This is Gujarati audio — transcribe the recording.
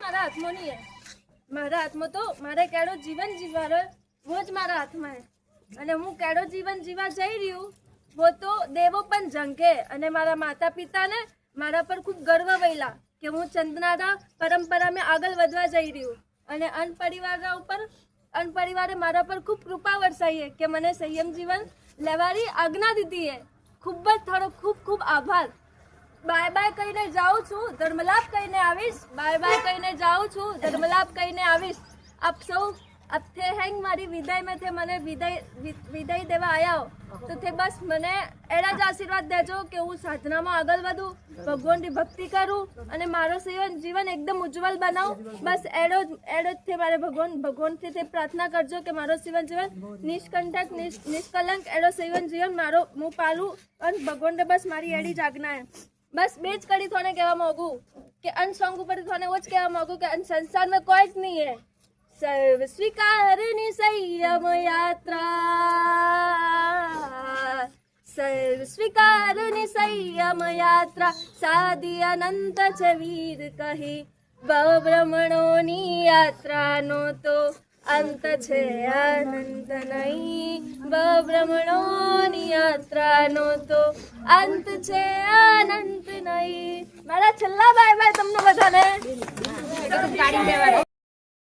મારા હાથમાં નહીં હે। મારા હાથમાં તો મારે કેડો જીવન જીવવાનો वो જ મારા હાથમાં હે અને હું કેડો જીવન જીવા જઈ રહ્યું वो તો દેવો પણ ઝંકે અને મારા માતા પિતાને મારા પર ખૂબ ગર્વ વહેલા કે હું ચંદનાના પરંપરામાં આગળ વધવા જઈ રહ્યું અને અનપરિવારના ઉપર અનપરિવારે મારા પર ખૂબ કૃપા વરસાઈ है કે મને સંયમ જીવન લેવાની આજ્ઞા દીધી है। ખૂબ જ થોડો ખૂબ ખૂબ આભાર। બાય બાય કહીને જાઉં છું, ધર્મલાભ કહીને આવીશ। બાય બાય કહીને જાઉં છું, ધર્મલાભ કહીને આવીશ। આપ સૌ અત્યારે હેંગ મારી વિદાયમાં થે મને વિદાય દેવા આવ્યા હો તો તે બસ મને એડા જ આશીર્વાદ દેજો કે હું સાધનામાં આગળ વધું, ભગવાનની ભક્તિ કરું અને મારો જીવન એકદમ ઉજ્જવલ બનાવું। બસ એડો જ તે મારે ભગવાનથી તે પ્રાર્થના કરજો કે મારો જીવન નિષ્કંટક નિષ્કલંક એડો જીવન મારો હું પાલું અને ભગવાનને બસ મારી એડી જ આજ્ઞા है। बस बेच कड़ी थोने कहवा मांगू कि अन सॉन्ग ऊपर थोने वो कहवा मांगू कि अन संसार में कोई नहीं है। सर्व स्वीकारनी संयम यात्रा, सर्व स्वीकारनी संयम यात्रा, साधी अनंत च वीर कही भ्रमणोनी यात्रा नो तो अंत छे अनंत नहीं, भ्रमणोनी यात्रा नो तो अंत छे अनंत नहीं। मारा छल्ला बाय बाय तमने बधाने।